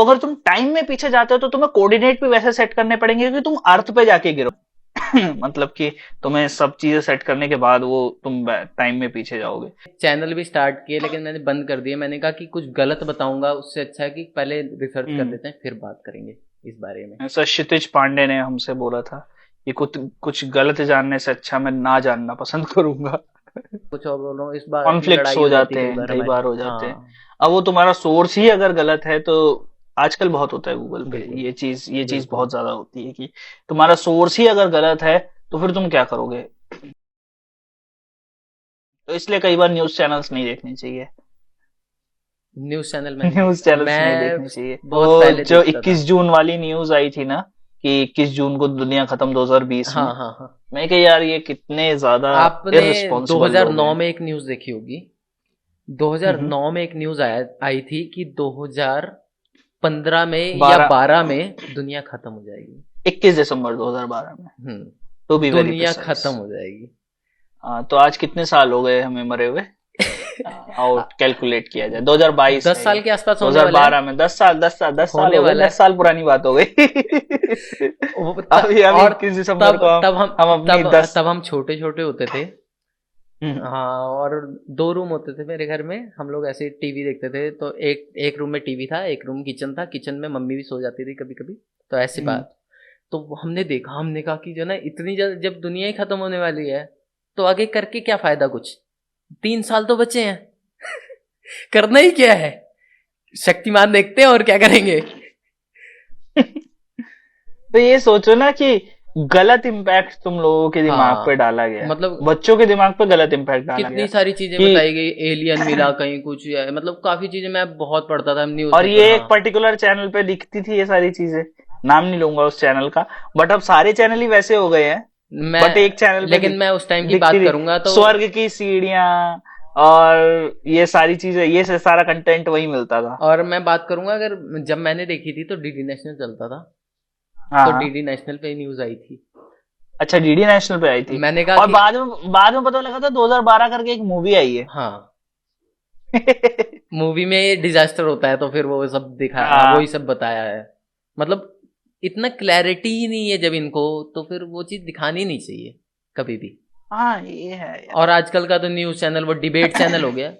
अगर तुम टाइम में पीछे जाते हो तो तुम्हें कोऑर्डिनेट भी वैसे सेट करने पड़ेंगे कि तुम अर्थ पे जाके गिरो। मतलब कि तुम्हें सब चीजें सेट करने के बाद वो तुम टाइम में पीछे जाओगे। चैनल भी स्टार्ट किए लेकिन मैंने बंद कर दिया। मैंने कहा कि कुछ गलत बताऊंगा, उससे अच्छा है कि पहले रिसर्च कर लेते हैं फिर बात करेंगे इस बारे में। ऐसा क्षितिज पांडे ने हमसे बोला था कि कुछ कुछ गलत जानने से अच्छा मैं ना जानना पसंद करूंगा। कुछ और बोलो, इस बात में कॉन्फ्लिक्ट्स लड़ाई हो हो जाती जाते है कई हैं, बार कई हमारी। बार हो जाते हैं। हाँ अब वो तुम्हारा सोर्स ही अगर गलत है तो आजकल बहुत होता है गूगल पे, बिल्कुल ये चीज बिल्कुल। बहुत ज्यादा होती है कि तुम्हारा सोर्स ही अगर गलत है तो फिर तुम क्या करोगे। तो इसलिए कई बार न्यूज चैनल्स नहीं देखने चाहिए। न्यूज चैनल मैं नहीं न्यूज देखता, चैनल्स नहीं मैं देखने चाहिए। बहुत वो पहले जो देखता था। 21 जून वाली न्यूज आई थी ना कि 21 जून को दुनिया खत्म 2020 में, हाँ हाँ हाँ। मैं कहा यार ये कितने ज्यादा आपने इररिस्पॉन्सिबल लोग 2009 हैं। में एक न्यूज देखी होगी। हम्म। 2009 में एक न्यूज आई थी कि 2015 में या 12 12 में दुनिया खत्म हो जाएगी। 21 दिसंबर 2012 में, टू बी वेरी दुनिया प्रिसाइज। खत्म हो जाएगी। तो आज कितने साल हो गए हमें मरे हुए। आउट कैलकुलेट किया जाए 2022 दस है ये। साल के आसपास होने वाला 2012 है। में 10 साल होने हो गए, वाला 10 है। साल पुरानी बात हो गई। अभी और 21 दिसंबर तब को तब हम हम अपनी तब 10। तब हम छोटे छोटे होते थे। हम्म। हाँ, और 2 रूम होते थे मेरे घर में, हम लोग ऐसे टीवी देखते थे। तो एक एक रूम में टीवी था, एक रूम किचन था, किचन में मम्मी भी सो जाती थी कभी कभी। तो ऐसी हम्म। बात। तो वो हमने देखा, हमने कहा कि जो ना इतनी जल्द जब दुनिया ही खत्म होने वाली है तो आगे करके क्या फायदा कुछ। 3 साल तो बचे हैं। करना ही क्या है। शक्तिमान देखते हैं और क्या करेंगे। तो ये सोचो ना कि गलत इम्पैक्ट तुम लोगों के दिमाग पे हाँ डाला गया, मतलब बच्चों के दिमाग पे गलत इम्पैक्ट डाला कितनी गया सारी चीजें कि बताई गई, एलियन मिला कहीं कुछ है, मतलब काफी चीजें मैं बहुत पढ़ता था और न्यूज़पेपर। ये हाँ एक पर्टिकुलर चैनल पे दिखती थी ये सारी चीजें। नाम नहीं लूंगा उस चैनल का, बट अब सारे चैनल ही वैसे हो गए हैं। बट एक चैनल मैं पे लेकिन मैं उस टाइम की दिखती बात थी करूंगा तो स्वर्ग की सीढ़ियां और ये सारी चीजें, ये से सारा कंटेंट वही मिलता था। और मैं बात करूंगा अगर जब मैंने देखी थी तो डीडी नेशनल चलता था। हाँ तो हाँ। डीडी नेशनल पे न्यूज आई थी। अच्छा, डीडी नेशनल पे आई थी। मैंने कहा और कि बाद में पता लगा था 2012 करके एक मूवी आई है। हाँ, मूवी में ये डिजास्टर होता है तो फिर वो सब दिखाया, वही हाँ सब बताया है। मतलब इतना क्लैरिटी ही नहीं है जब इनको, तो फिर वो चीज दिखानी नहीं चाहिए कभी भी। हाँ, ये है और यार। आजकल का तो न्यूज चैनल वो डिबेट चैनल हो गया।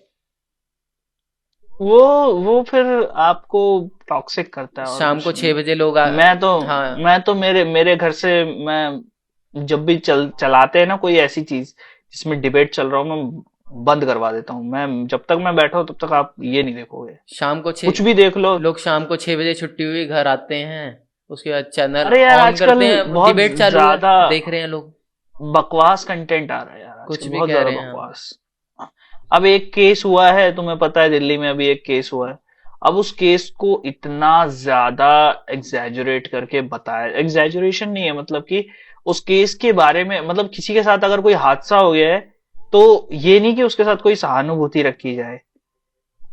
वो वो फिर आपको टॉक्सिक करता है और शाम कुछ को नहीं। 6 बजे लोग मैं तो हाँ मैं तो मेरे मेरे घर से मैं जब भी चलाते हैं ना कोई ऐसी चीज जिसमें डिबेट चल रहा हो, मैं बंद करवा देता हूँ। मैं जब तक मैं बैठा हूँ तब तक आप ये नहीं देखोगे। शाम को कुछ छः भी देख लो। लोग शाम को 6 बजे छुट्टी हुई घर आते हैं। उसके बाद चैनल अरे यार ऑन आजकल करते हैं, बहुत डिबेट चालू है, ज्यादा देख रहे हैं लोग। बकवास कंटेंट आ रहा है यार, कुछ आजकल भी बहुत कह ज्यादा रहे हैं हम। बकवास। अब एक केस हुआ है, तुम्हें पता है दिल्ली में अभी एक केस हुआ है। अब उस केस को इतना ज्यादा एग्जैजुरेट करके बताया, एग्जैजुरेशन नहीं है मतलब कि उस केस के बारे में, मतलब किसी के साथ अगर कोई हादसा हो गया है तो ये नहीं कि उसके साथ कोई सहानुभूति रखी जाए,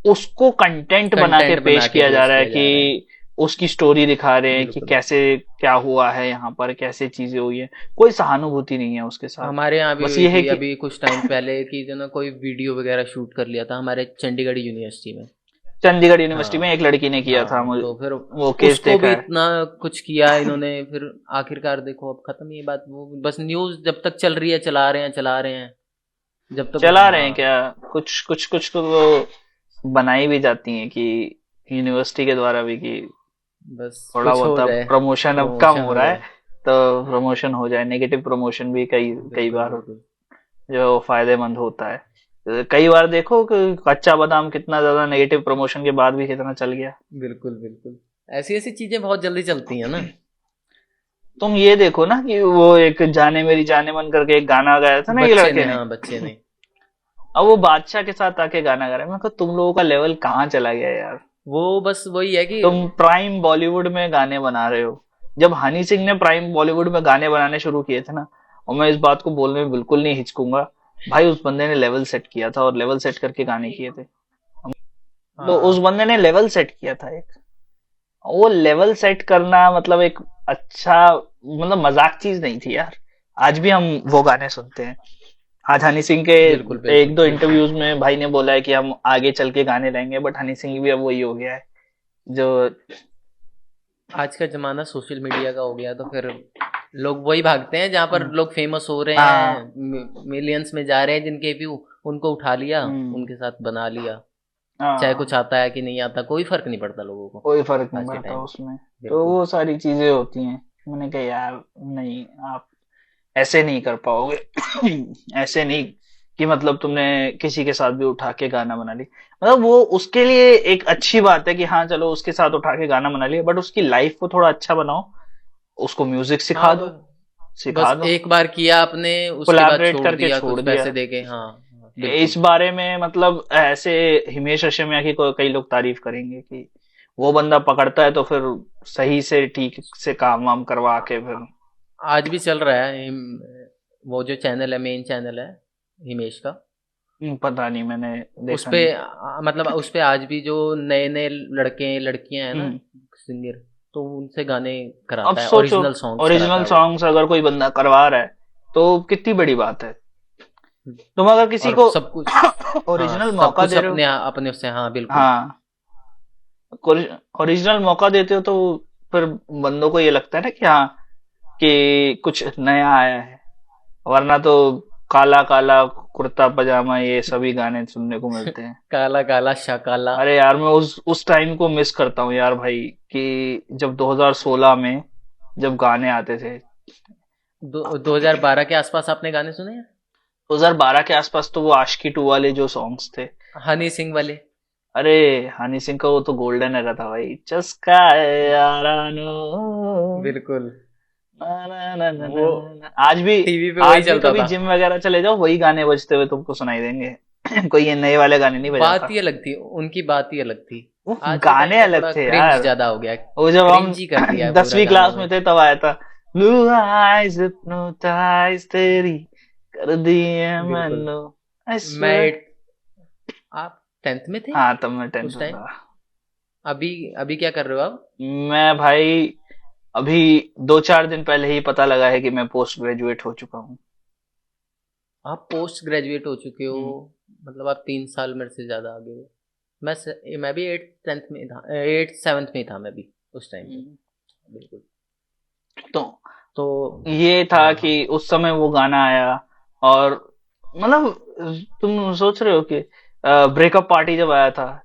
उसको कंटेंट बना के कंटेंट बना पेश के किया जा पेश रहा है किया कि जा रहा है। उसकी स्टोरी दिखा रहे हैं कि बिल्कुल। कैसे क्या हुआ है यहाँ पर, कैसे चीजें हुई है। कोई सहानुभूति नहीं है उसके साथ। हमारे यहाँ भी बस हुई ये है थी कि अभी कुछ टाइम पहले कि जो ना कोई वीडियो वगैरह शूट कर लिया था हमारे चंडीगढ़ यूनिवर्सिटी में। चंडीगढ़ यूनिवर्सिटी में हाँ एक लड़की ने किया था, हाँ, मुझे तो फिर वो केस उसको देखा भी है। इतना कुछ किया इन्होंने, फिर आखिरकार देखो अब खत्म ये बात। वो बस न्यूज जब तक चल रही है चला रहे हैं, चला रहे हैं जब तक। चला रहे हैं हाँ क्या, कुछ कुछ कुछ तो वो बनाई भी जाती हैं कि यूनिवर्सिटी के द्वारा भी कि बस थोड़ा कुछ बहुत हो अब जाए, प्रमोशन अब कम प्रमोशन हो हो रहा है, जाए। तो प्रमोशन हो जाए, नेगेटिव प्रमोशन भी कई कई बिल्कुल बार बिल्कुल जो फायदेमंद होता है। कई बार देखो कि कच्चा बादाम कितना ज्यादा नेगेटिव प्रमोशन के बाद भी कितना चल गया। बिल्कुल बिल्कुल। ऐसी ऐसी चीजें बहुत जल्दी चलती हैं ना। तुम ये देखो ना कि वो एक जाने मेरी जाने मन करके एक गाना गाया था ना ये बच्चे लड़के ने, ने। हाँ बच्चे ने। अब वो बादशाह के साथ आके गाना गा रहे हैं, मैं कहा तुम लोगों का लेवल कहाँ चला गया यार। वो बस वही है कि तुम प्राइम बॉलीवुड में गाने बना रहे हो। जब हनी सिंह ने प्राइम बॉलीवुड में गाने बनाने शुरू किए थे ना, और मैं इस बात को बोलने में बिल्कुल नहीं हिचकूंगा, भाई उस बंदे ने लेवल सेट किया था और लेवल सेट करके गाने किए थे। तो उस हाँ बंदे ने लेवल सेट किया था एक, वो लेवल सेट करना मतलब एक अच्छा, मतलब मजाक चीज नहीं थी यार। आज भी हम वो गाने सुनते हैं। आज हनी सिंह के बिल्कुल बिल्कुल एक दो बिल्कुल। इंटरव्यूज में भाई ने बोला है कि हम आगे चल के गाने लाएंगे, बट हनी सिंह भी अब वही हो गया है जो आज का जमाना सोशल मीडिया का हो गया, तो फिर लोग वही भागते हैं जहाँ पर हम्म, लोग फेमस हो रहे हाँ। हैं, मिलियंस में जा रहे हैं जिनके व्यू, उनको उठा लिया, हम्म, उनके साथ बना लिया। चाहे कुछ हाँ। आता है कि नहीं आता, कोई फर्क नहीं पड़ता लोगों को कोई फर्क नहीं आज के पड़ता टाइम। उसमें। तो बिल्कुल। वो सारी चीजें होती हैं। मैंने कहा यार नहीं, आप ऐसे नहीं कर पाओगे। ऐसे नहीं कि मतलब तुमने किसी के साथ भी उठा के गाना बना ली। मतलब वो उसके लिए एक अच्छी बात है कि हाँ चलो उसके साथ उठा के गाना बना लिया, बट उसकी लाइफ को थोड़ा अच्छा बनाओ, उसको म्यूजिक सिखा हाँ, दो, बस सिखा दो। एक बार किया आपने, उसके बाद कोलैबोरेट छोड़ करके दिया छोड़ कुछ दिया। पैसे देके। हाँ हाँ, इस बिल्कुल। बारे में मतलब ऐसे हिमेश रेशमिया की कई लोग तारीफ करेंगे कि वो बंदा पकड़ता है तो फिर सही से ठीक से काम वाम करवा के फिर। आज भी चल रहा है वो जो चैनल है, मेन चैनल है हिमेश का, पता नहीं, मैंने उस देखा पे नहीं। मतलब उस पे आज भी जो नए नए लड़के लड़कियां हैं ना, हम्म। सिंगर, तो उनसे गाने अब कराता है, सोचो, ओरिजिनल सॉन्ग्स कराता ओरिजिनल है वो। सॉन्ग्स अगर कोई बंदा करवा रहा है तो कितनी बड़ी बात है। तुम अगर किसी और को सब कुछ, हाँ ओरिजिनल सब मौका कुछ दे रहे हो। अपने अपने उससे, हाँ बिल्कुल। हाँ, ओरिजिनल मौका देते हो तो फिर बंदों को ये लगता है ना कि हाँ, कि कुछ नया आया है। वरना तो काला काला कुर्ता पजामा ये सभी गाने सुनने को मिलते हैं। काला काला शाकाला। अरे यार मैं उस टाइम को मिस करता हूँ यार भाई, कि जब 2016 में जब गाने आते थे। 2012 के आसपास आपने गाने सुने हैं? 2012 के आसपास तो वो आशिकी 2 वाले जो सॉन्ग्स थे। हनी सिंह वाले। अरे हनी सिंह का वो तो गोल्डन एरा था भाई, चस्का है यारानो, बिल्कुल। ना ना ना ना ना वो ना ना। आज भी, टीवी पे वही आज भी चलता कभी था। जिम वगैरह चले जाओ वही गाने बजते हुए तुमको सुनाई देंगे। कोई ये नए वाले गाने नहीं बात बजाता। ही अलग थी, उनकी बात ही अलग थी। वो आज के टाइम गाने पे अलग थोड़ा थे क्रिंज यार। ज्यादा हो गया है। वो जब हम क्रिंज ही कर दिया है पूरा 10वीं गानों क्लास में। में थे तब आया था, ब्लू आईज हिप्नोटाइज तेरी कर दी है बिल्कुल। मैंने, आई मैं स्वेयर। आप 10th में थे हाँ तब मैं 10th उस में टाइम? था। अभी अभी क्या कर रहे हो आप? मैं भाई अभी 2-4 दिन पहले ही पता लगा है कि मैं पोस्ट ग्रेजुएट हो चुका हूँ। आप पोस्ट ग्रेजुएट हो चुके हो, हम्म, मतलब आप 3 साल मेरे से ज्यादा आगे हो। मैं भी 8th 10th में था, 8th 7th में था मैं भी उस टाइम पे। हम्म। बिल्कुल। तो तो ये था हाँ हाँ। कि उस समय वो गाना आया, और मतलब तुम सोच रहे हो कि ब्रेकअप पार्टी जब आया था,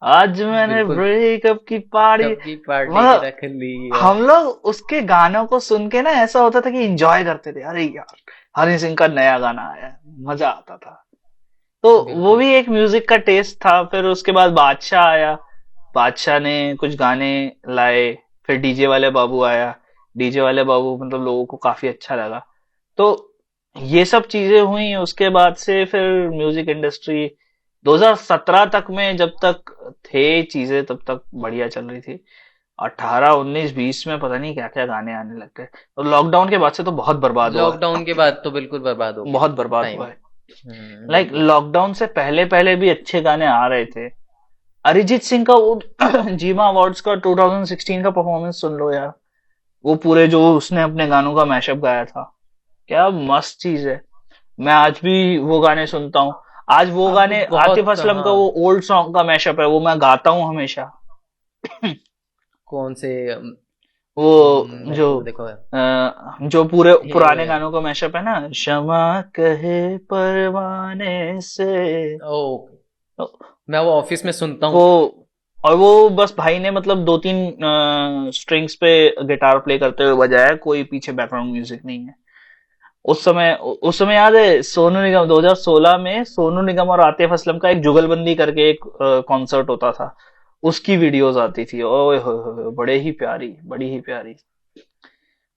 आज मैंने बिल्कुल। ब्रेकअप की पार्टी, कब की पार्टी मतलब रख ली है। हम लोग उसके गानों को सुन के ना ऐसा होता था कि एंजॉय करते थे, अरे यार हनी सिंह का नया गाना आया है, मजा आता था। तो वो बिल्कुल। भी एक म्यूजिक का टेस्ट था। फिर उसके बाद बादशाह आया, बादशाह ने कुछ गाने लाए। फिर डीजे वाले बाबू आया, डीजे वाले बाबू मतलब लोगों को काफी अच्छा लगा। तो ये सब चीजें हुई, उसके बाद से फिर म्यूजिक इंडस्ट्री 2017 तक में जब तक थे चीजें तब तक बढ़िया चल रही थी। 18 19 20 में पता नहीं क्या क्या गाने आने लग गए, और लॉकडाउन के बाद से तो बहुत बर्बाद हुआ लॉकडाउन के है। बाद तो बिल्कुल बर्बाद हो गया बहुत बर्बाद टाइम। हुआ है। लाइक बिल्कुल। लॉकडाउन से पहले पहले भी अच्छे गाने आ रहे थे। अरिजीत सिंह का वो जीमा अवार्ड्स का 2016 का परफॉर्मेंस सुन लो यार। वो पूरे जो उसने अपने गानों का मैशअप गाया था, क्या मस्त चीज है। मैं आज भी वो गाने सुनता हूँ। आज वो अब गाने, आतिफ बहुत, असलम का हाँ। वो ओल्ड सॉन्ग का मैशअप है, वो मैं गाता हूँ हमेशा। कौन से वो मेरे जो को देखो। जो पूरे पुराने ये गानों का मैशअप है ना, क्षमा कहे परवाने से। ओ, मैं वो ऑफिस में सुनता वो, हूँ। और वो बस भाई ने मतलब 2-3 स्ट्रिंग्स पे गिटार प्ले करते हुए बजाया है, कोई पीछे बैकग्राउंड म्यूजिक नहीं है। उस समय याद है सोनू निगम 2016 में सोनू निगम और आतिफ असलम का एक जुगलबंदी करके एक कॉन्सर्ट होता था, उसकी वीडियोस आती थी, ओए होए बड़े ही प्यारी, बड़ी ही प्यारी।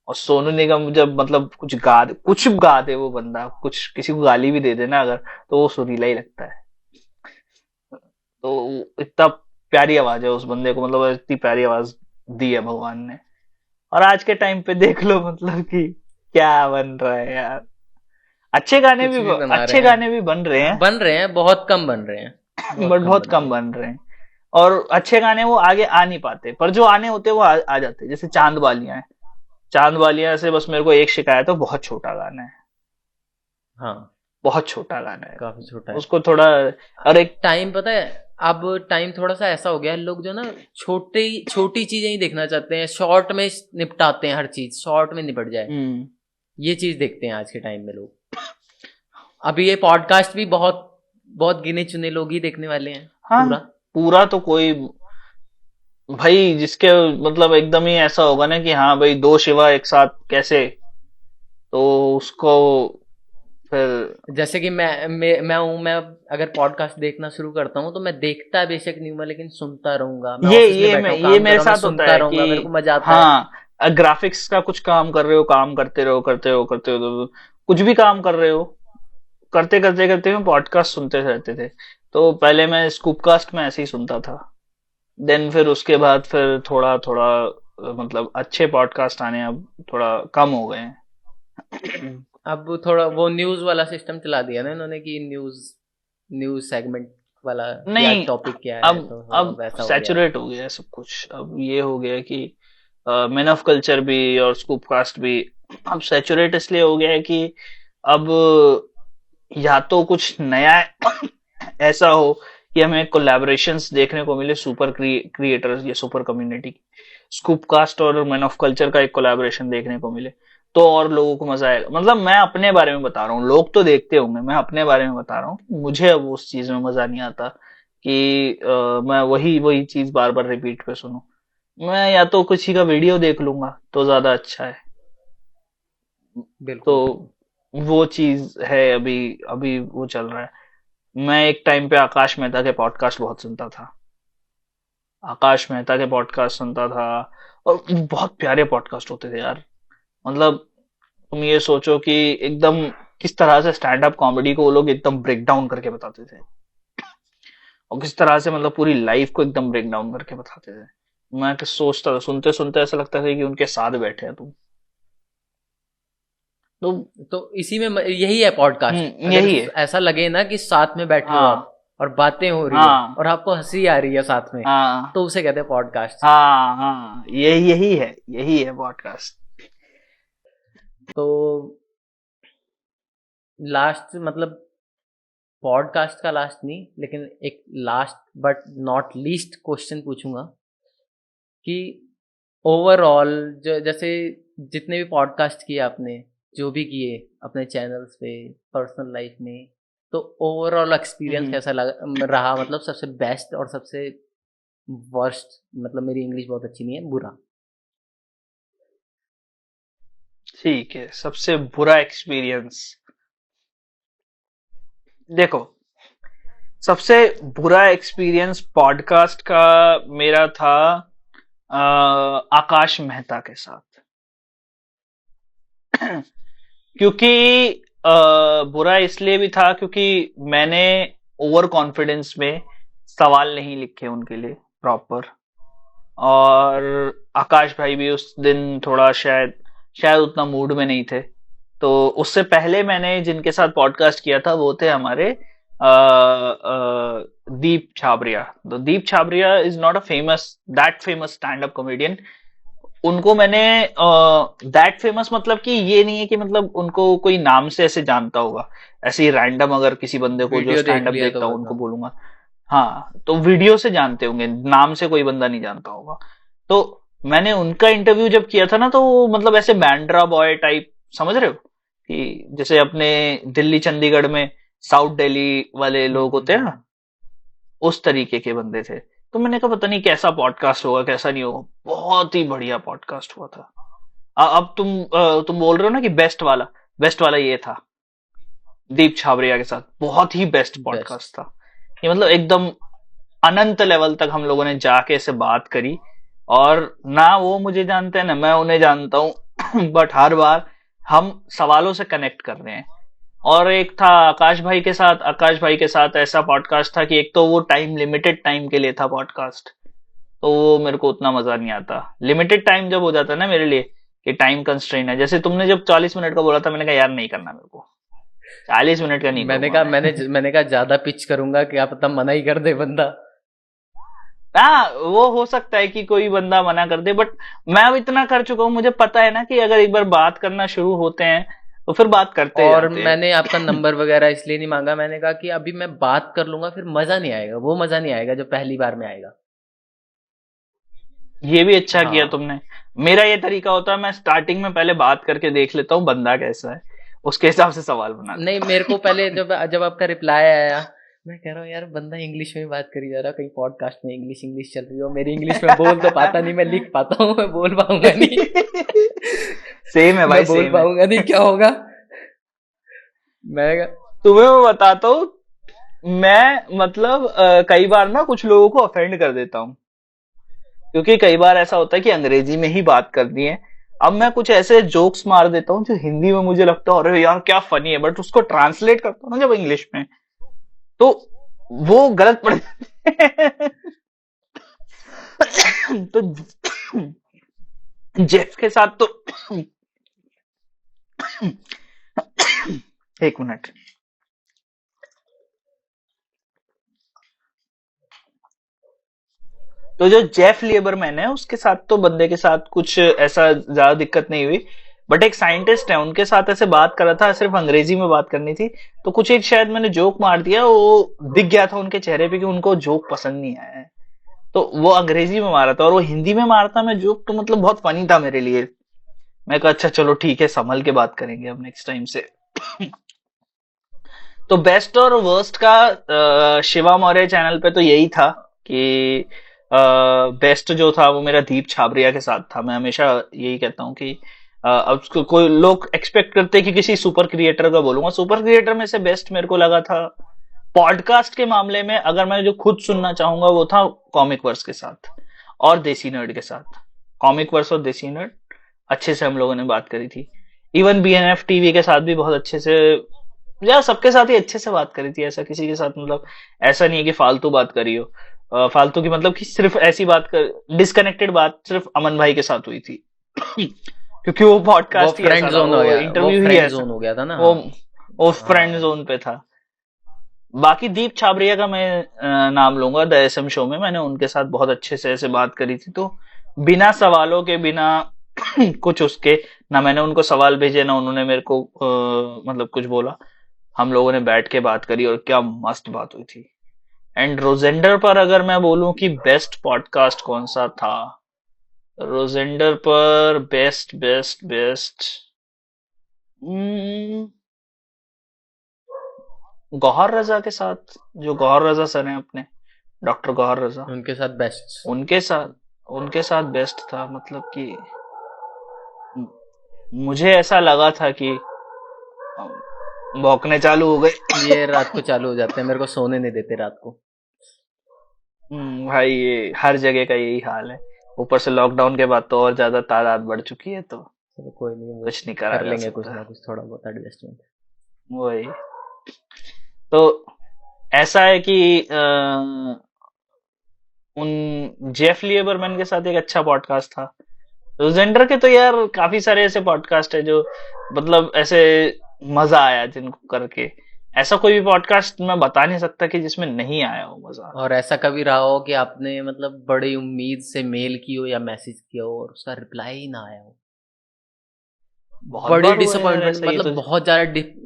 और सोनू निगम जब मतलब कुछ गा दे वो बंदा, कुछ किसी को गाली भी दे देना अगर, तो वो सुरीला ही लगता है। तो इतना प्यारी आवाज है उस बंदे को, मतलब इतनी प्यारी आवाज दी है भगवान ने। और आज के टाइम पे देख लो मतलब कि क्या बन रहा है यार। अच्छे गाने कुछ भी, भी बना रहे अच्छे गाने भी बन रहे हैं, हैं, बन रहे हैं, बहुत कम बन रहे हैं, बहुत बट कम बहुत बन रहे कम हैं। बन रहे हैं। और अच्छे गाने वो आगे आ नहीं पाते, पर जो आने होते हैं वो आ जाते हैं। जैसे चांद वालियां है, चांद वालियां से बस मेरे को एक शिकायत है, बहुत छोटा गाना है, हाँ, बहुत छोटा गाना है। काफी छोटा है। उसको थोड़ा, और एक, टाइम पता है, अब टाइम थोड़ा सा ऐसा हो गया है, लोग जो ना छोटी चीजें ही देखना चाहते हैं, शॉर्ट में निपटाते हैं, हर चीज शॉर्ट में निपट जाए, ये चीज देखते हैं आज के टाइम में लोग। अभी ये पॉडकास्ट भी बहुत बहुत गिने चुने लोग ही देखने वाले हैं हाँ, पूरा। पूरा तो कोई भाई जिसके मतलब एकदम ही ऐसा होगा ना कि हाँ भाई दो शिवा एक साथ कैसे, तो उसको फिर जैसे कि मैं अगर पॉडकास्ट देखना शुरू करता हूँ तो मैं देखता बेशक नहीं हूँ, लेकिन सुनता रहूंगा। मैं ऑफिस में बैठा हूँ, ये काम कर मेरे रहा हूँ, मैं साथ होता सुनता है कि रहूंगा, मेरे को मजा आता है। हाँ, ग्राफिक्स का कुछ काम कर रहे हो, काम करते रहो तो कुछ भी काम कर रहे हो, करते में पॉडकास्ट सुनते रहते थे। तो पहले मैं स्कूपकास्ट में ऐसे ही सुनता था, देन फिर उसके बाद फिर थोड़ा थोड़ा मतलब अच्छे पॉडकास्ट आने अब थोड़ा कम हो गए हैं। अब थोड़ा वो न्यूज वाला सिस्टम चला दिया ना इन्होंने, कि न्यूज न्यूज सेगमेंट वाला, कि आज नहीं, टॉपिक क्या है, अब तो थोड़ा अब वैसा हो गया है। सैचुरेट हो गया है सब कुछ। अब ये हो गया है कि मैन ऑफ कल्चर भी और स्कूपकास्ट भी अब सैचुरेट इसलिए हो गया है कि अब या तो कुछ नया ऐसा हो कि हमें कोलैबोरेशंस देखने को मिले सुपर क्रिएटर्स या सुपर कम्युनिटी, स्कूपकास्ट और मैन ऑफ कल्चर का एक कोलैबोरेशन देखने को मिले तो और लोगों को मजा आएगा। मतलब मैं अपने बारे में बता रहा हूँ, लोग तो देखते होंगे, मैं अपने बारे में बता रहा हूँ कि मुझे अब उस चीज में मजा नहीं आता कि मैं वही वही चीज बार बार रिपीट पे सुनूं। मैं या तो किसी का वीडियो देख लूंगा तो ज्यादा अच्छा है। तो बिल्कुल बिल्कुल। वो चीज है, अभी अभी वो चल रहा है। मैं एक टाइम पे आकाश मेहता के पॉडकास्ट बहुत सुनता था, आकाश मेहता के पॉडकास्ट सुनता था, और बहुत प्यारे पॉडकास्ट होते थे यार। मतलब तुम ये सोचो कि एकदम किस तरह से स्टैंड अप कॉमेडी को वो लोग एकदम ब्रेक डाउन करके बताते थे, और किस तरह से मतलब पूरी लाइफ को एकदम ब्रेक डाउन करके बताते थे। मैं तो सोचता था, सुनते सुनते ऐसा लगता था कि उनके साथ बैठे हैं तुम। तो तो इसी में यही है पॉडकास्ट, अगर यही है। ऐसा लगे ना कि साथ में बैठे हो आप हाँ और बातें हो रही है हाँ और आपको हंसी आ रही है साथ में, हाँ तो उसे कहते हैं पॉडकास्ट। हाँ हाँ, यही है पॉडकास्ट। तो लास्ट मतलब पॉडकास्ट का लास्ट नहीं, लेकिन एक last but not least question पूछूंगा कि ओवरऑल जैसे जितने भी पॉडकास्ट किए आपने, जो भी किए अपने चैनल्स पे, पर्सनल लाइफ में, तो ओवरऑल एक्सपीरियंस हम्म, कैसा रहा, मतलब सबसे बेस्ट और सबसे वर्स्ट, मतलब मेरी इंग्लिश बहुत अच्छी नहीं है, बुरा। ठीक है, सबसे बुरा एक्सपीरियंस। देखो, सबसे बुरा एक्सपीरियंस पॉडकास्ट का मेरा था आकाश मेहता के साथ। क्योंकि बुरा इसलिए भी था क्योंकि मैंने ओवर कॉन्फिडेंस में सवाल नहीं लिखे उनके लिए प्रॉपर, और आकाश भाई भी उस दिन थोड़ा शायद शायद उतना मूड में नहीं थे। तो उससे पहले मैंने जिनके साथ पॉडकास्ट किया था वो थे हमारे दीप छाबरिया। तो Deep Chhabria is not a famous stand up comedian. उनको मैंने दैट फेमस मतलब कि ये नहीं है कि मतलब उनको कोई नाम से ऐसे जानता होगा, ऐसे ही रैंडम अगर किसी बंदे को जो वीडियो देख स्टैंड अप लिया तो देखता हो बस उनको हाँ। बोलूंगा। हाँ, तो वीडियो से जानते होंगे, नाम से कोई बंदा नहीं जानता होगा। तो मैंने उनका इंटरव्यू जब किया था ना, तो वो मतलब ऐसे बैंड्रा बॉय टाइप, समझ रहे हो कि जैसे अपने दिल्ली चंडीगढ़ में साउथ दिल्ली वाले लोग होते हैं ना, हम्म। उस तरीके के बंदे थे। तो मैंने कहा पता नहीं कैसा पॉडकास्ट होगा कैसा नहीं होगा, बहुत ही बढ़िया पॉडकास्ट हुआ था। अब तुम बोल रहे हो ना कि बेस्ट वाला ये था दीप छाबरिया के साथ, बहुत ही बेस्ट बेस्ट। पॉडकास्ट था। ये मतलब एकदम अनंत लेवल तक हम लोगों ने जाके ऐसे बात करी, और ना वो मुझे जानते हैं ना मैं उन्हें जानता हूँ बट हर बार हम सवालों से कनेक्ट कर रहे हैं। और एक था आकाश भाई के साथ ऐसा पॉडकास्ट था कि एक तो वो टाइम लिमिटेड टाइम के लिए था पॉडकास्ट, तो वो मेरे को उतना मजा नहीं आता। लिमिटेड टाइम जब हो जाता है ना मेरे लिए कि टाइम कंस्ट्रेन है, जैसे तुमने जब 40 मिनट का बोला था, मैंने कहा यार नहीं करना मेरे को, 40 मिनट का नहीं करूंगा मैं। मैंने कहा ज्यादा पिच करूंगा कि आप तब मना ही कर दे बंदा। हाँ, वो हो सकता है कि कोई बंदा मना कर दे, बट मैं अब इतना कर चुका हूँ, मुझे पता है ना कि अगर एक बार बात करना शुरू होते हैं तो फिर बात करते और जाते हैं। मैंने आपका नंबर वगैरह इसलिए नहीं मांगा, मैंने कहा कि अभी मैं बात कर लूंगा, फिर मजा नहीं आएगा, वो मजा नहीं आएगा जो पहली बार में आएगा। ये भी अच्छा किया हाँ। तुमने। मेरा ये तरीका होता है, मैं स्टार्टिंग में पहले बात करके देख लेता हूँ बंदा कैसा है, उसके हिसाब से सवाल बना नहीं, लेता मेरे को पहले जब जब आपका रिप्लाई आया, मैं कह रहा हूँ यार बंदा इंग्लिश में बात करी जा रहा, कहीं पॉडकास्ट में इंग्लिश इंग्लिश चल रही हो, मेरी इंग्लिश में बोल तो पाता नहीं, मैं लिख पाता हूँ, मैं बोल पाऊंगा नहीं। सेम है मैं भाई, बोल सेम है। पाऊंगा नहीं, क्या होगा। मैं तुम्हें मैं बताता हूँ, मैं मतलब कई बार ना कुछ लोगों को ऑफेंड कर देता हूँ, क्योंकि कई बार ऐसा होता है कि अंग्रेजी में ही बात करनी है। अब मैं कुछ ऐसे जोक्स मार देता हूँ जो हिंदी में मुझे लगता है अरे यार क्या फनी है, बट उसको ट्रांसलेट करता हूँ ना जब इंग्लिश में, तो वो गलत पड़ जाते हैं। तो जेफ के साथ तो एक मिनट। तो जो जेफ लिबरमैन है उसके साथ तो बंदे के साथ कुछ ऐसा ज्यादा दिक्कत नहीं हुई, बट एक साइंटिस्ट है उनके साथ ऐसे बात कर रहा था, सिर्फ अंग्रेजी में बात करनी थी। तो कुछ एक शायद मैंने जोक मार दिया, वो दिख गया था उनके चेहरे पे कि उनको जोक पसंद नहीं आया है, तो वो अंग्रेजी में मारा था और वो हिंदी में मारता मैं जोक, तो मतलब बहुत फनी था मेरे लिए। मैं कहा अच्छा चलो ठीक है, संभल के बात करेंगे अब नेक्स्ट टाइम से। तो बेस्ट और वर्स्ट का शिवा मौर्य चैनल पे तो यही था कि बेस्ट जो था वो मेरा दीप छाबरिया के साथ था। मैं हमेशा यही कहता हूँ कि अब कोई लोग एक्सपेक्ट करते हैं कि किसी सुपर क्रिएटर का बोलूंगा, सुपर क्रिएटर में से बेस्ट मेरे को लगा था पॉडकास्ट के मामले में, अगर मैं जो खुद सुनना चाहूंगा वो था कॉमिक वर्स के साथ और देसी नर्ड के साथ। कॉमिक वर्स और देसी नर्ड अच्छे से हम लोगों ने बात करी थी। इवन बीएनएफ टीवी के साथ भी बहुत अच्छे से, यार सबके साथ ही अच्छे से बात करी थी, ऐसा किसी के साथ मतलब ऐसा नहीं है कि फालतू बात करी हो। फालतू की मतलब कि सिर्फ ऐसी बात कर, डिस्कनेक्टेड बात सिर्फ अमन भाई के साथ हुई थी। क्योंकि वो वो पॉडकास्ट ही फ्रेंड ऐसा था, जोन हो वो गया, वो इंटरव्यू ही फ्रेंड ऐसा, जोन हो गया था ना। वो हाँ। वो फ्रेंड हाँ। जोन पे था। बाकी दीप छाबरिया का मैं नाम लूंगा, द एसएम शो में मैंने उनके साथ बहुत अच्छे से ऐसे बात करी थी, तो बिना सवालों के, बिना कुछ उसके, ना मैंने उनको सवाल भेजे ना उन्होंने मेरे को मतलब कुछ बोला, हम लोगों ने बैठ के बात करी और क्या मस्त बात हुई थी। एंड रोजेंडर पर अगर मैं बोलूं कि बेस्ट पॉडकास्ट कौन सा था, रोजेंडर पर बेस्ट बेस्ट बेस्ट गौहर रजा के साथ, जो गौहर रजा सर हैं अपने, डॉक्टर गौहर रजा, उनके साथ बेस्ट। उनके साथ उनके साथ बेस्ट था। मतलब कि मुझे ऐसा लगा था कि भौंकने चालू हो गए। ये रात को चालू हो जाते हैं, मेरे को सोने नहीं देते रात को। भाई ये हर जगह का यही हाल है, ऊपर से लॉकडाउन के बाद तो और ज्यादा तादाद बढ़ चुकी है, तो चलो कोई नहीं, वो कुछ नहीं करा कर जा लेंगे कुछ सकता। ना कुछ थोड़ा बहुत एडजस्टमेंट। वही। तो ऐसा है कि उन जेफ लिबरमैन के साथ एक अच्छा पॉडकास्ट था। रोजेंडर के तो यार काफी सारे ऐसे पॉडकास्ट है जो मतलब ऐसे मजा आया जिनको करके, ऐसा कोई भी पॉडकास्ट मैं बता नहीं सकता कि जिसमें नहीं आया हो मजा। और ऐसा कभी रहा हो कि आपने मतलब बड़ी उम्मीद से मेल की हो या मैसेज किया हो और उसका रिप्लाई ही ना आया हो? बहुत बड़ी बार हुआ है यार डिसअपॉइंटमेंट, ऐसा, मतलब बहुत ज्यादा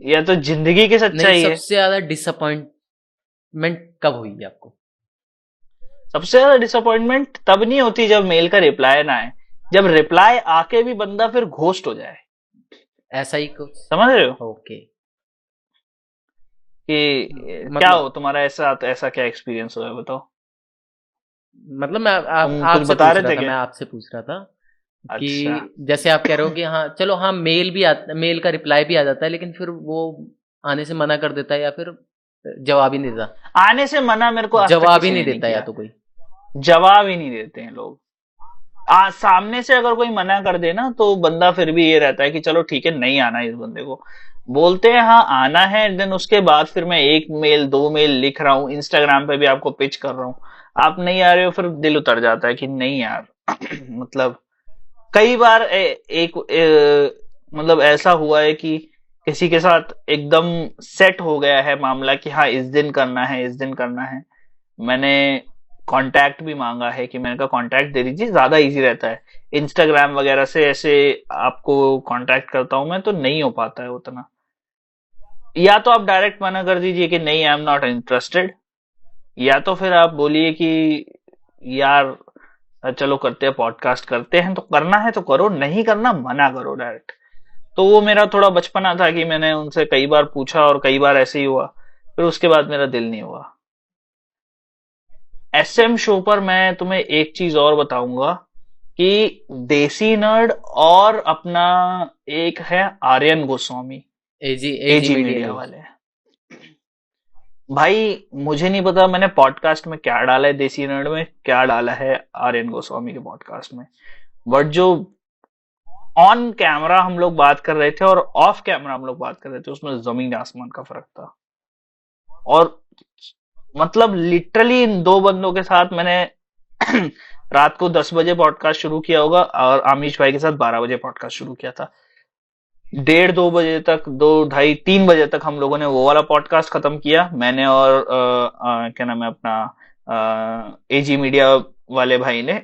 ये तो जिंदगी की नहीं, सच्चाई है। सबसे ज्यादा डिसअपॉइंटमेंट कब हुई है आपको? सबसे ज्यादा डिसअपॉइंटमेंट तब नहीं होती जब मेल का रिप्लाई ना आए, जब रिप्लाई आके भी बंदा फिर घोस्ट हो जाए। ऐसा ही कुछ। समझ रहे हो ओके। कि क्या मतलब हो तुम्हारा ऐसा, ऐसा क्या एक्सपीरियंस हुआ है बताओ। मतलब मैं तुम कुछ आपसे बता पूछ रहे रहा थे था, क्या? मैं आपसे पूछ रहा था कि अच्छा। जैसे आप कह रहे हो कि हाँ चलो, हाँ मेल भी आता, मेल का रिप्लाई भी आ जाता है, लेकिन फिर वो आने से मना कर देता है या फिर जवाब ही नहीं देता। आने से मना मेरे को आज तक जवाब ही किसी नहीं ने नहीं देता या किया, तो कोई। जवाब ही नहीं देते हैं लोग। सामने से अगर कोई मना कर दे ना तो बंदा फिर भी ये रहता है कि चलो ठीक है, नहीं आना है इस बंदे को, बोलते हैं हाँ आना है, देन उसके बाद फिर मैं एक मेल दो मेल लिख रहा हूँ, इंस्टाग्राम पे भी आपको पिच कर रहा हूँ, आप नहीं आ रहे हो, फिर दिल उतर जाता है कि नहीं यार। मतलब कई बार मतलब ऐसा हुआ है कि किसी के साथ एकदम सेट हो गया है मामला कि हाँ इस दिन करना है, इस दिन करना है। मैंने कांटेक्ट भी मांगा है कि मैंने कहा कांटेक्ट दे दीजिए, ज्यादा इजी रहता है। इंस्टाग्राम वगैरह से ऐसे आपको कांटेक्ट करता हूं मैं तो नहीं हो पाता है उतना। या तो आप डायरेक्ट मना कर दीजिए कि नहीं, आई एम नॉट इंटरेस्टेड, या तो फिर आप बोलिए कि यार चलो करते हैं, पॉडकास्ट करते हैं, तो करना है तो करो, नहीं करना मना करो डायरेक्ट। तो वो मेरा थोड़ा बचपना था कि मैंने उनसे कई बार पूछा और कई बार ऐसे ही हुआ, फिर उसके बाद मेरा दिल नहीं हुआ। एसएम शो पर मैं तुम्हें एक चीज और बताऊंगा कि देसी नर्ड और अपना एक है आर्यन गोस्वामी, एजी एजी एजी मीडिया मीडिया न्यूज। वाले। भाई मुझे नहीं पता मैंने पॉडकास्ट में क्या डाला है, देसी नर्ड में क्या डाला है आर्यन गोस्वामी के पॉडकास्ट में, बट जो ऑन कैमरा हम लोग बात कर रहे थे और ऑफ कैमरा हम लोग बात कर रहे थे, उसमें जमीन आसमान का फर्क था। और मतलब लिटरली इन दो बंदों के साथ मैंने रात को 10 बजे पॉडकास्ट शुरू किया होगा और आमिश भाई के साथ 12 बजे पॉडकास्ट शुरू किया था। 1:30 2 बजे तक, 2 2:30 3 बजे तक हम लोगों ने वो वाला पॉडकास्ट खत्म किया, मैंने और क्या नाम है अपना एजी मीडिया वाले भाई ने।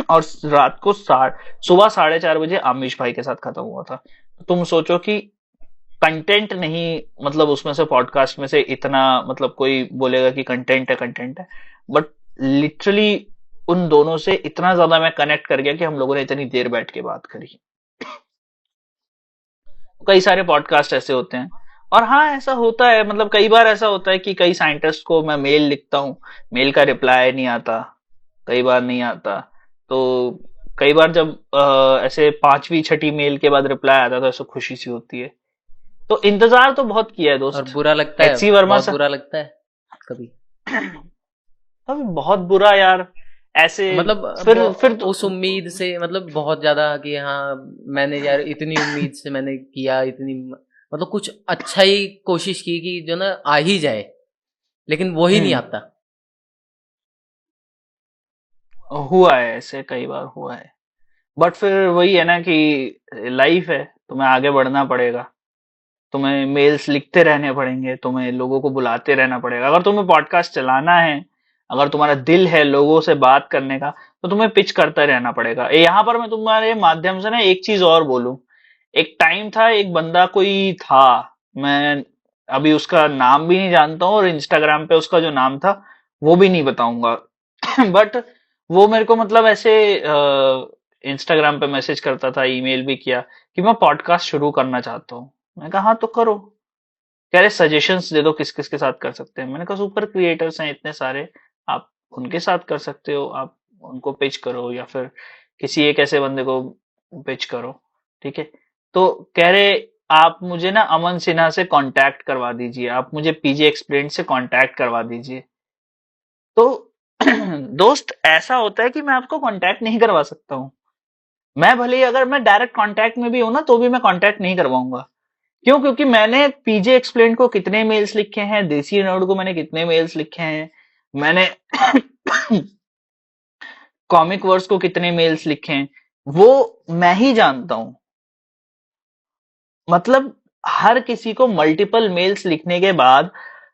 और रात को सुबह 4:30 बजे आमिश भाई के साथ खत्म हुआ था। तो तुम सोचो कि कंटेंट नहीं, मतलब उसमें से पॉडकास्ट में से इतना, मतलब कोई बोलेगा कि कंटेंट है कंटेंट है, बट लिटरली उन दोनों से इतना ज्यादा मैं कनेक्ट कर गया कि हम लोगों ने इतनी देर बैठ के बात करी। कई सारे पॉडकास्ट ऐसे होते हैं। और हाँ ऐसा होता है, मतलब कई बार ऐसा होता है कि कई साइंटिस्ट को मैं मेल लिखता हूँ, मेल का रिप्लाई नहीं आता, कई बार नहीं आता। तो कई बार जब ऐसे पांचवी छठी मेल के बाद रिप्लाई आता है तो ऐसे खुशी सी होती है। तो इंतजार तो बहुत किया है और दोस्त। बुरा लगता है, एचसी वर्मा बहुत सा बुरा लगता है कभी। अभी बहुत बुरा यार, ऐसे। मतलब फिर उस उम्मीद से, मतलब बहुत ज्यादा कि हाँ मैंने यार इतनी उम्मीद से मैंने किया, इतनी मतलब कुछ अच्छा ही कोशिश की कि जो ना आ ही जाए, लेकिन वो ही नहीं हम्म, आता। हुआ है ऐसे, कई बार हुआ है। बट फिर वही है ना कि लाइफ है, तुम्हें आगे बढ़ना पड़ेगा, तुम्हें मेल्स लिखते रहने पड़ेंगे, तुम्हें लोगों को बुलाते रहना पड़ेगा। अगर तुम्हें पॉडकास्ट चलाना है, अगर तुम्हारा दिल है लोगों से बात करने का, तो तुम्हें पिच करता रहना पड़ेगा। यहाँ पर मैं तुम्हारे माध्यम से ना एक चीज और बोलूं। एक टाइम था, एक बंदा कोई था, मैं अभी उसका नाम भी नहीं जानता हूँ और इंस्टाग्राम पे उसका जो नाम था वो भी नहीं बताऊंगा। बट वो मेरे को मतलब ऐसे इंस्टाग्राम पे मैसेज करता था, ईमेल भी किया कि मैं पॉडकास्ट शुरू करना चाहता हूँ। मैंने कहा हाँ तो करो। कह रहे सजेशंस दे दो किस किस के साथ कर सकते हैं। मैंने कहा सुपर क्रिएटर्स हैं इतने सारे, आप उनके साथ कर सकते हो, आप उनको पिच करो या फिर किसी एक ऐसे बंदे को पिच करो। ठीक है। तो कह रहे आप मुझे ना अमन सिन्हा से कांटेक्ट करवा दीजिए, आप मुझे पीजे एक्सप्लेन से कांटेक्ट करवा दीजिए। तो दोस्त ऐसा होता है कि मैं आपको कांटेक्ट नहीं करवा सकता हूँ। मैं भले ही अगर मैं डायरेक्ट कांटेक्ट में भी हूं ना तो भी मैं कांटेक्ट नहीं करवाऊंगा। क्यों? क्योंकि मैंने पीजे एक्सप्लेन को कितने मेल्स लिखे हैं, देसी नर्ड को मैंने कितने मेल्स लिखे हैं, मैंने कॉमिक वर्स को कितने मेल्स लिखे हैं, वो मैं ही जानता हूं। मतलब हर किसी को मल्टीपल मेल्स लिखने के बाद,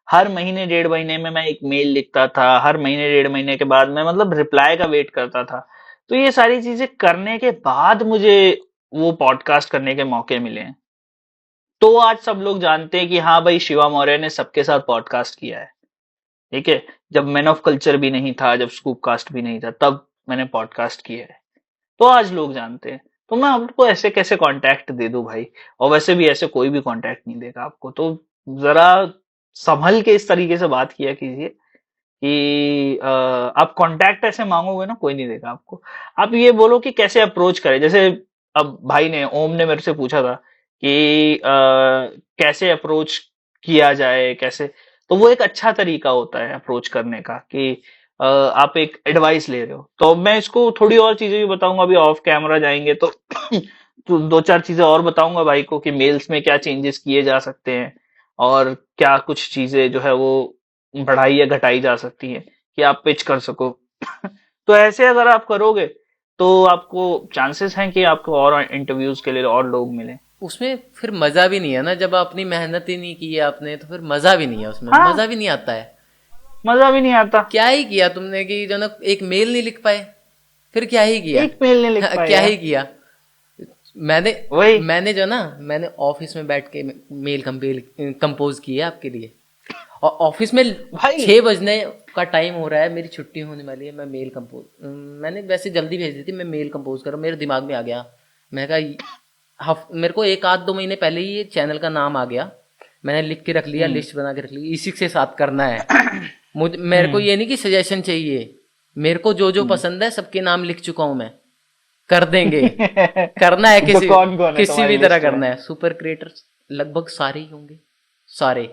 हर महीने 1.5 महीने में मैं एक मेल लिखता था, हर महीने 1.5 महीने के बाद मैं मतलब रिप्लाई का वेट करता था। तो ये सारी चीजें करने के बाद मुझे वो पॉडकास्ट करने के मौके मिले हैं। तो आज सब लोग जानते हैं कि हाँ भाई शिवा मौर्य ने सबके साथ पॉडकास्ट किया है। ठीक है। जब मैन ऑफ कल्चर भी नहीं था, जब स्कूप कास्ट भी नहीं था, तब मैंने पॉडकास्ट किया है। तो आज लोग जानते हैं। तो मैं आपको ऐसे कैसे कांटेक्ट दे दूं भाई? और वैसे भी ऐसे कोई भी कांटेक्ट नहीं देगा आपको। तो जरा संभल के इस तरीके से बात किया कीजिए कि आप कांटेक्ट ऐसे मांगोगे ना, कोई नहीं देगा आपको। आप ये बोलो कि कैसे अप्रोच करें। जैसे अब भाई ने, ओम ने मेरे से पूछा था कि कैसे अप्रोच किया जाए, कैसे। तो वो एक अच्छा तरीका होता है अप्रोच करने का कि आप एक एडवाइस ले रहे हो। तो मैं इसको थोड़ी और चीजें भी बताऊंगा, अभी ऑफ कैमरा जाएंगे तो तो दो चार चीजें और बताऊंगा भाई को कि मेल्स में क्या चेंजेस किए जा सकते हैं और क्या कुछ चीजें जो है वो बढ़ाई या घटाई जा सकती हैं कि आप पिच कर सको। तो ऐसे अगर आप करोगे तो आपको चांसेस हैं कि आपको और इंटरव्यूज के लिए और लोग मिले। उसमें फिर मजा भी नहीं है ना, जब अपनी मेहनत ही नहीं की है आपने, तो फिर मजा भी नहीं है, उसमें हाँ, मजा भी नहीं आता है। मजा भी नहीं आता। क्या ही किया तुमने कि जो ना एक मेल नहीं लिख पाए, फिर क्या ही किया? एक मेल नहीं लिख हाँ, पाए क्या यार। ही किया? मैंने वही। मैंने जो ना मैंने ऑफिस में बैठ के मेल कंपोज किया आपके लिए, और ऑफिस में भाई 6 बजने का टाइम हो रहा है, मेरी छुट्टी होने वाली है, मैं मेल कंपोज, मैंने वैसे जल्दी भेज दी थी, मैं मेल कंपोज कर, मेरे दिमाग में आ गया, मैं कहा मेरे को 1 आध 2 महीने पहले ही ये चैनल का नाम आ गया, मैंने लिख के रख लिया, लिस्ट बना के रख ली, इसी के साथ करना है मेरे को ये नहीं कि सजेशन चाहिए, मेरे को जो जो पसंद है सबके नाम लिख चुका हूं मैं, कर देंगे, करना है तो कौन कौन है किसी तुम्हारी भी तरह लिस्ट में? करना है। सुपर क्रिएटर्स लगभग सारे ही होंगे, सारे।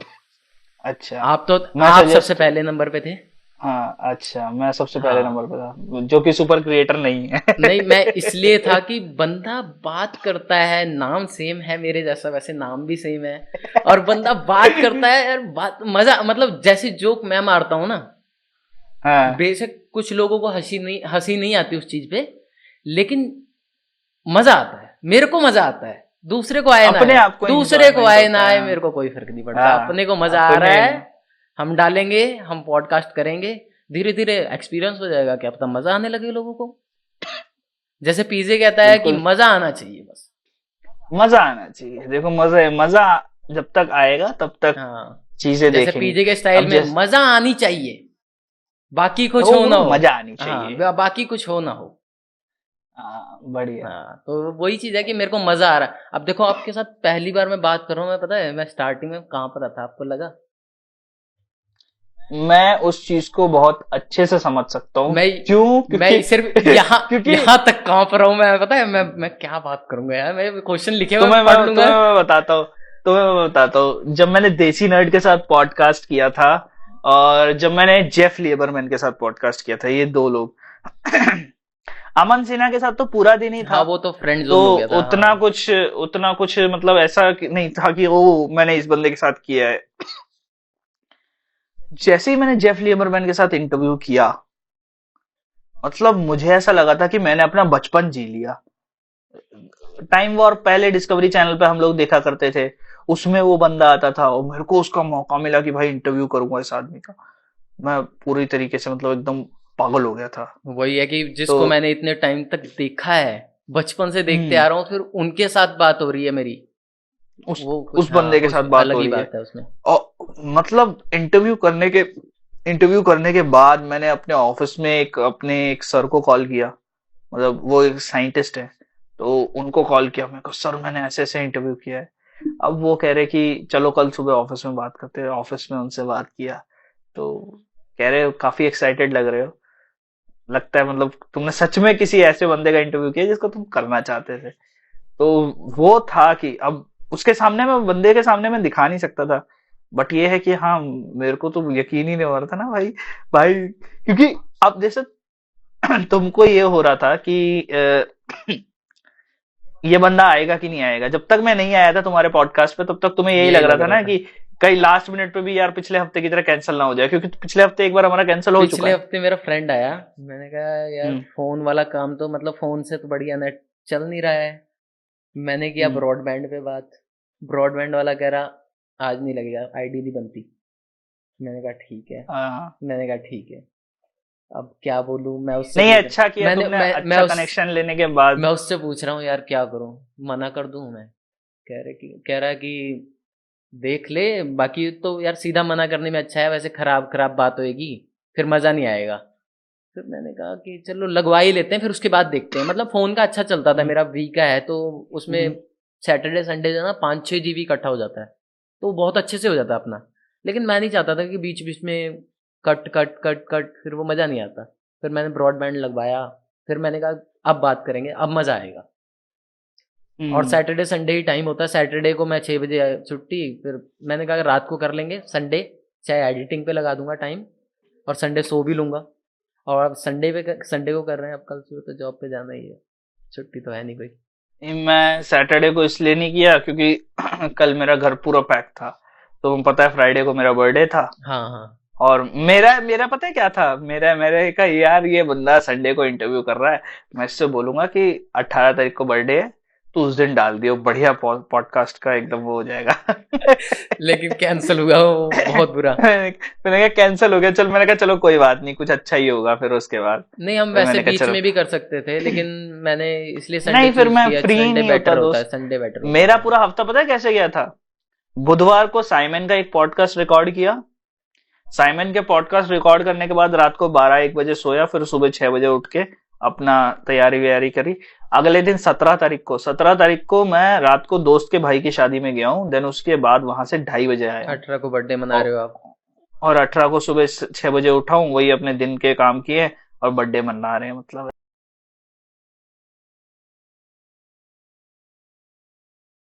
अच्छा, आप तो मैं आप सबसे सजेस्ट, पहले नंबर पे थे। हाँ अच्छा, मैं सबसे पहले हाँ, नंबर पे था, जो कि सुपर क्रिएटर नहीं नहीं मैं है। इसलिए था कि बंदा बात करता है, नाम सेम है मेरे जैसा, वैसे नाम भी सेम है, और बंदा बात करता है यार, बात मजा, मतलब जैसे जोक मैं मारता हूँ ना, हाँ, बेशक कुछ लोगों को हंसी नहीं आती उस चीज पे, लेकिन मजा आता है, मेरे को मजा आता है, दूसरे को आए ना अपने आए, आप को दूसरे को एंजॉयमेंट आए ना होता आए, है। मेरे को कोई फर्क नहीं पड़ता, हाँ, अपने को मजा आ रहा अपने, है, हम डालेंगे, हम पॉडकास्ट करेंगे, धीरे धीरे एक्सपीरियंस हो जाएगा, क्या पता मजा आने लगे लोगों को। जैसे पीजे कहता है कि बिल्कुल मजा आना चाहिए बस। मजा आना चाहिए। देखो मजा, मजा जब तक आएगा तब तक हाँ, चीजें जैसे देखेंगे। पीजे के स्टाइल अब में जैसे मजा आनी चाहिए, बाकी कुछ हो ना वो हो। मजा आनी हाँ, चाहिए। बाकी कुछ हो ना हो। हाँ बढ़िया। हाँ, तो वही चीज है कि मेरे को मजा आ रहा है। अब देखो आपके साथ पहली बार मैं बात कर रहा हूँ, मैं पता है मैं स्टार्टिंग में कहाँ पर था, आपको लगा? मैं उस चीज को बहुत अच्छे से समझ सकता हूँ। मैं क्यों? क्योंकि मैं सिर्फ यहाँ क्योंकि यहाँ तक कहाँ पर हूँ मैं, पता है मैं क्या बात करूंगा यार, मैं क्वेश्चन लिखे हुए तुम्हें पढ़ मैं लूंगा। तुम्हें मैं बताता हूँ, जब मैंने देसी नर्ड के साथ पॉडकास्ट किया था, और जब मैंने जेफ लिबरमैन के साथ पॉडकास्ट किया था, ये दो लोग, अमन सिन्हा के साथ तो पूरा दिन ही था। हाँ, वो तो फ्रेंड तो जोन हो गया था। हाँ, उतना कुछ मतलब ऐसा नहीं था कि ओ मैंने इस बंदे के साथ किया है। जैसे ही मैंने जेफ लिबरमैन के साथ इंटरव्यू किया, मतलब मुझे ऐसा लगा था कि मैंने अपना बचपन जी लिया। टाइम वॉर पहले डिस्कवरी चैनल पे हम लोग देखा करते थे, उसमें वो बंदा आता था और मेरे को उसका मौका मिला कि भाई इंटरव्यू करूंगा इस आदमी का। मैं पूरी तरीके से मतलब एकदम पागल हो गया था। वही है कि तो जिसको मैंने इतने टाइम तक देखा है, बचपन से देखते हम्म, आ रहा हूँ, फिर उनके साथ बात हो रही है मेरी, उस वो उस कुछ, हाँ, बंदे के कुछ साथ बात अलग हो ही रही है। बात है उसमें। और मतलब इंटरव्यू करने के बाद मैंने अपने ऑफिस में एक सर को कॉल किया, मतलब वो एक साइंटिस्ट है, तो उनको कॉल किया, मैं कहा सर मैंने ऐसे ऐसे इंटरव्यू किया है। अब वो कह रहे कि चलो कल सुबह ऑफिस में बात करते हैं। ऑफिस में उनसे बात किया तो कह रहे हो काफी एक्साइटेड लग रहे हो, लगता है मतलब तुमने सच में किसी ऐसे बंदे का इंटरव्यू किया जिसको तुम करना चाहते थे। तो वो था कि अब उसके सामने मैं बंदे के सामने मैं दिखा नहीं सकता था, बट ये है कि हाँ मेरे को तो यकीन ही नहीं हो रहा था ना भाई। भाई क्योंकि अब जैसे तुमको ये हो रहा था कि ये बंदा आएगा कि नहीं आएगा, जब तक मैं नहीं आया था तुम्हारे पॉडकास्ट पे तब तक तुम्हें यही यही लग रहा लग था रहा ना था। कि कहीं लास्ट मिनट पे भी यार पिछले हफ्ते की तरह कैंसिल ना हो जाए, क्योंकि पिछले हफ्ते एक बार हमारा कैंसिल हो चुका पिछले है। हफ्ते मेरा फ्रेंड आया, मैंने कहा यार हम्म। फोन वाला काम तो, मतलब फोन से तो बढ़िया नेट चल नहीं रहा है, मैंने किया हम्म। ब्रॉडबैंड पे बात, ब्रॉडबैंड वाला कह रहा आज नहीं लगेगा, आईडी नहीं बनती। मैंने कहा ठीक है, हाँ। मैंने कहा ठीक है, अब क्या बोलूं, मैं उससे नहीं पूछ रहा, अच्छा किया मैंने तुमने, मैं अच्छा कनेक्शन लेने के बाद। मैं उससे पूछ रहा हूँ यार क्या करूं, मना कर दूं मैं? कह रहा है कि देख ले, बाकी तो यार सीधा मना करने में अच्छा है, वैसे खराब खराब बात होएगी, फिर मजा नहीं आएगा। फिर मैंने कहा कि चलो लगवा ही लेते हैं, फिर उसके बाद देखते हैं, मतलब फोन का अच्छा चलता था हम्म। मेरा, वी का है तो उसमें हम्म। सैटरडे संडे जो है ना 5-6 GB इकट्ठा हो जाता है, तो बहुत अच्छे से हो जाता है अपना। लेकिन मैं नहीं चाहता था कि बीच बीच में कट कट कट कट, फिर वो मज़ा नहीं आता। फिर मैंने ब्रॉडबैंड लगवाया, फिर मैंने कहा अब बात करेंगे, अब मज़ा आएगा। और हम्म। सैटरडे संडे ही टाइम होता है, सैटरडे को मैं 6 बजे छुट्टी, फिर मैंने कहा रात को कर लेंगे, संडे चाहे एडिटिंग पे लगा दूंगा टाइम, और संडे सो भी लूंगा। और अब संडे को कर रहे हैं, अब कल सुबह तो जॉब पे जाना ही है, छुट्टी तो है नहीं कोई। मैं सैटरडे को इसलिए नहीं किया क्योंकि कल मेरा घर पूरा पैक था। तो तुम पता है फ्राइडे को मेरा बर्थडे था, हाँ हाँ। और मेरा मेरा पता है क्या था, मेरा मेरे का यार ये बंदा संडे को इंटरव्यू कर रहा है, मैं इससे बोलूंगा कि 18 तारीख को बर्थडे है, तो उस दिन डाल दियो, बढ़िया पॉडकास्ट का एकदम वो हो जाएगा। लेकिन कैंसिल हुआ वो, बहुत बुरा। मैंने कहा कैंसिल हो गया, चल मैंने कहा चलो कोई बात नहीं, कुछ अच्छा ही होगा फिर उसके बाद। नहीं, हम फिर वैसे मैंने कहा बीच चलो, में भी कर सकते थे, लेकिन मैंने इसलिए संडे नहीं फिर चूज मैं किया। फ्री ही संडे नहीं होता बेटर होता है, दोस्त। संडे बेटर होता है मेरा हाँ। पूरा हफ्ता पता है कैसे गया था? बुधवार को साइमन का एक पॉडकास्ट रिकॉर्ड किया, साइमन के पॉडकास्ट रिकॉर्ड करने के बाद रात को 12-1 बजे सोया, फिर सुबह 6 बजे उठ के अपना तैयारी वैयारी करी। अगले दिन 17 तारीख को मैं रात को दोस्त के भाई की शादी में गया हूँ, देन उसके बाद वहां से 2:30 बजे आया हूँ। 18 को बर्थडे मना और रहे हो आप? और 18 को सुबह 6 बजे उठा हूँ, वही अपने दिन के काम किए और बर्थडे मना रहे हैं मतलब।